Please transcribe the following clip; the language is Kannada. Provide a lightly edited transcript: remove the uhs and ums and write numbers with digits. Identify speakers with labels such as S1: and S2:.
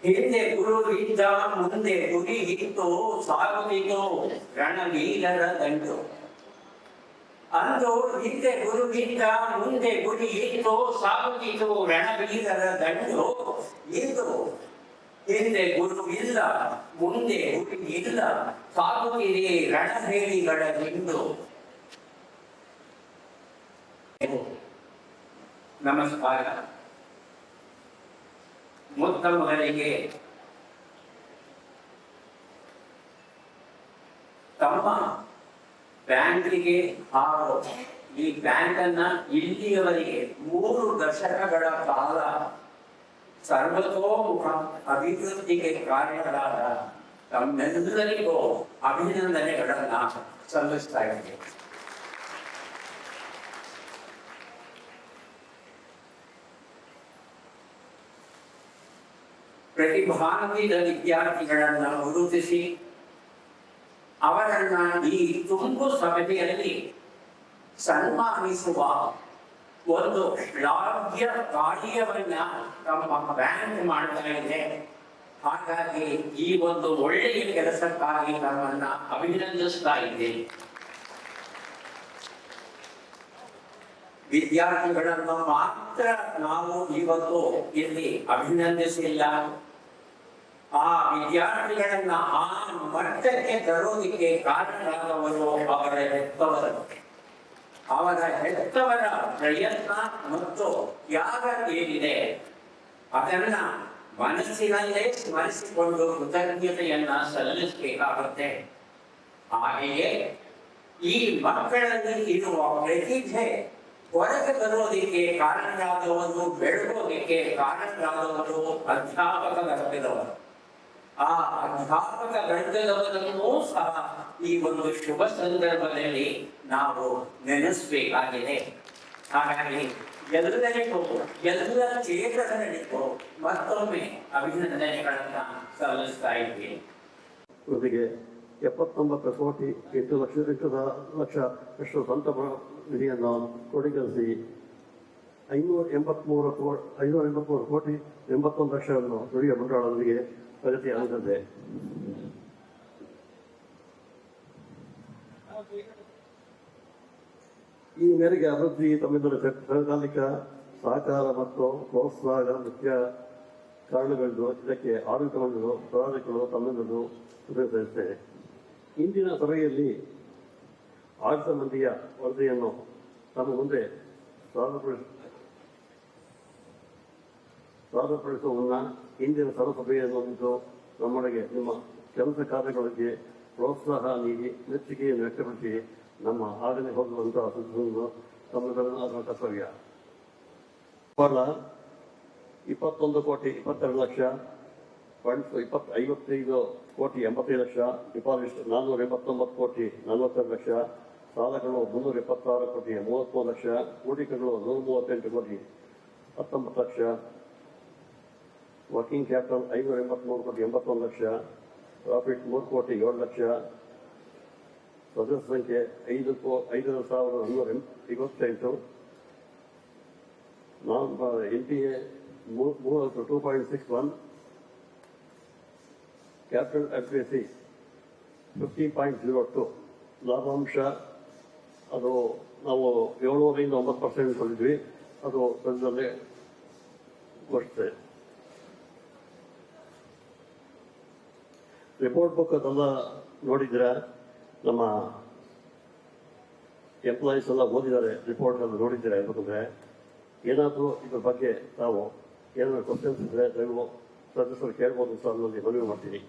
S1: ಹಿಂದೆ ಗುರು ಇದ್ದ ಮುಂದೆ ಗುರಿ ಇತ್ತು ಸಾಗುತ್ತಿತು ರಣವೀರರ ದಂಡು. ಅಂದು ಹಿಂದೆ ಗುರು ಇದ್ದ ಮುಂದೆ ಗುರಿ ಇತ್ತು ಸಾಗುತ್ತಿತು ರಣವೀರರ ದಂಡು. ಇಂದು ಹಿಂದೆ ಗುರು ಇಲ್ಲ ಮುಂದೆ ಗುರಿ ಇಲ್ಲ ಸಾಗುತ್ತಿದೆ ರಣಭೇರಿಗಳ ದಿಂಡು. ನಮಸ್ಕಾರ. ಮೊತ್ತ ಮೊದಲಿಗೆ ತಮ್ಮ ಬ್ಯಾಂಕಿಗೆ ಹಾಗೂ ಈ ಬ್ಯಾಂಕನ್ನ ಇಲ್ಲಿಯವರೆಗೆ 3 ದಶಕಗಳ ಕಾಲ ಸರ್ವತೋಮುಖ ಅಭಿವೃದ್ಧಿಗೆ ಕಾರಣರಾದ ತಮ್ಮೆಲ್ಲರಿಗೂ ಅಭಿನಂದನೆಗಳನ್ನ ಸಲ್ಲಿಸ್ತಾ ಇದ್ದೇವೆ. ಪ್ರತಿಭಾನ್ವಿತ ವಿದ್ಯಾರ್ಥಿಗಳನ್ನ ಗುರುತಿಸಿ ಅವರನ್ನ ಈ ತುಂಬು ಸಭೆಯಲ್ಲಿ ಸನ್ಮಾನಿಸುವ ಒಂದು ಶ್ಲಾಘ್ಯ ಕಾರ್ಯವನ್ನ ನಮ್ಮ ಬ್ಯಾಂಕ್ ಮಾಡ್ತಾ ಇದೆ. ಹಾಗಾಗಿ ಈ ಒಂದು ಒಳ್ಳೆಯ ಕೆಲಸಕ್ಕಾಗಿ ನಮ್ಮನ್ನ ಅಭಿನಂದಿಸ್ತಾ ಇದ್ದೇನೆ. ವಿದ್ಯಾರ್ಥಿಗಳನ್ನು ಮಾತ್ರ ನಾವು ಇವತ್ತು ಇಲ್ಲಿ ಅಭಿನಂದಿಸಿಲ್ಲ. ಆ ವಿದ್ಯಾರ್ಥಿಗಳನ್ನ ಆ ಮಟ್ಟಕ್ಕೆ ತರೋದಕ್ಕೆ ಕಾರಣರಾದವರು ಅವರ ಹೆತ್ತವರು. ಅವರ ಹೆತ್ತವರ ಪ್ರಯತ್ನ ಮತ್ತು ತ್ಯಾಗ ಏನಿದೆ ಅದನ್ನ ಮನಸ್ಸಿನಲ್ಲೇ ಸ್ಮರಿಸಿಕೊಂಡು ಕೃತಜ್ಞತೆಯನ್ನ ಸಲ್ಲಿಸಬೇಕಾಗುತ್ತೆ. ಹಾಗೆಯೇ ಈ ಮಕ್ಕಳಲ್ಲಿ ಇರುವ ಪ್ರತಿಭೆ ಹೊರಗೆ ಬರೋದಕ್ಕೆ ಕಾರಣರಾದವರು, ಬೆಳಗೋದಕ್ಕೆ ಕಾರಣರಾದವರು ಅಧ್ಯಾಪಕ ವರ್ಗದವರು. ಆ ಅಧ್ಯಾಪಕ ವರ್ಗದವರನ್ನೂ ಸಹ ಈ ಒಂದು ಶುಭ ಸಂದರ್ಭದಲ್ಲಿ ನಾವು ನೆನೆಸಬೇಕಾಗಿದೆ. ಹಾಗಾಗಿ ಎಲ್ಲರಿಗೂ ಎಲ್ಲ ಚೇತನರಿಗೂ ಮತ್ತೊಮ್ಮೆ ಅಭಿನಂದನೆಗಳನ್ನ ಸಲ್ಲಿಸ್ತಾ ಇದ್ದೀವಿ.
S2: 79 ಕೋಟಿ 8 ಲಕ್ಷ ಸ್ವಂತ ನಿಧಿಯನ್ನು ಕ್ರೋಢೀಕರಿಸಿ 583 ಕೋಟಿ 81 ಲಕ್ಷವನ್ನು ದುಡಿಯ ಮಂಡಳದೊಂದಿಗೆ ಪ್ರಗತಿ ಆಗುತ್ತದೆ. ಈ ಮೇರೆಗೆ ಅಭಿವೃದ್ಧಿ ತಮ್ಮಿಂದ ಸರ್ಕಾಲಿಕ ಸಹಕಾರ ಮತ್ತು ಪ್ರೋತ್ಸಾಹ ಮುಖ್ಯ ಕಾರಣಗಳಿದ್ದು ಇದಕ್ಕೆ ಆಡಳಿತ ಮಂಡಳಿಗಳು ಪ್ರಾಧಿಕಾರಗಳು ತಮ್ಮಿಂದಲೂ ಪ್ರತಿನಿಧಿಸುತ್ತೇವೆ. ಇಂದಿನ ಸಭೆಯಲ್ಲಿ ಆಡಳಿತ ಮಂಡಳಿಯ ವರದಿಯನ್ನು ತಮ್ಮ ಮುಂದೆ ಸಾದರಪಡಿಸುವ ಮುನ್ನ ಇಂದಿನ ಸರ್ವಸಭೆಯನ್ನು ನಮ್ಮೊಳಗೆ ನಿಮ್ಮ ಕೆಲಸ ಕಾರ್ಯಗಳಿಗೆ ಪ್ರೋತ್ಸಾಹ ನೀಡಿ ಮೆಚ್ಚುಗೆಯನ್ನು ವ್ಯಕ್ತಪಡಿಸಿ ನಮ್ಮ ಆಗನೆ ಹೋಗುವಂತಹ ಸುದ್ದಿಯನ್ನು ತಮ್ಮ ಕರ್ತವ್ಯ. 21 ಕೋಟಿ 22 ಲಕ್ಷ, 55 ಕೋಟಿ 85 ಲಕ್ಷ, ಡಿಪಾಸಿಟ್ 489 ಕೋಟಿ 42 ಲಕ್ಷ, ಸಾಲಗಳು 376 ಕೋಟಿ 33 ಲಕ್ಷ, ಹೂಡಿಕೆಗಳು 138 ಕೋಟಿ 19 ಲಕ್ಷ, ವರ್ಕಿಂಗ್ ಕ್ಯಾಪಿಟಲ್ 583 ಕೋಟಿ 81 ಲಕ್ಷ, ಪ್ರಾಫಿಟ್ 3 ಕೋಟಿ 7 ಲಕ್ಷ, ಸದಸ್ಯ ಸಂಖ್ಯೆ 5,158, NPA 2.61, ಕ್ಯಾಪಿಟಲ್ ಅಕ್ಯುರೇಸಿ 50.02, ಲಾಭಾಂಶ ಅದು ನಾವು 7ರಿಂದ 9% ಕೊಟ್ಟಿದ್ವಿ, ಅದು ಸದ್ಯದಲ್ಲೇ ಘೋಷಿಸಿದೆ. ರಿಪೋರ್ಟ್ ಬುಕ್ ಅದೆಲ್ಲ ನೋಡಿದ್ರೆ ನಮ್ಮ ಎಂಪ್ಲಾಯೀಸ್ ಎಲ್ಲ ಓದಿದ್ದಾರೆ, ರಿಪೋರ್ಟ್ ಎಲ್ಲ ನೋಡಿದ್ದೀರಾ ಯಾಕಂದ್ರೆ ಏನಾದರೂ ಇದ್ರ ಬಗ್ಗೆ ನಾವು ಏನಾದರೂ ಕ್ವಶನ್ಸ್ ಇದ್ರೆ ದಯವು ಸದಸ್ಯರು ಕೇಳ್ಬೋದು ಸರ್, ಅನ್ನೋದು ಮನವಿ ಮಾಡ್ತೀನಿ.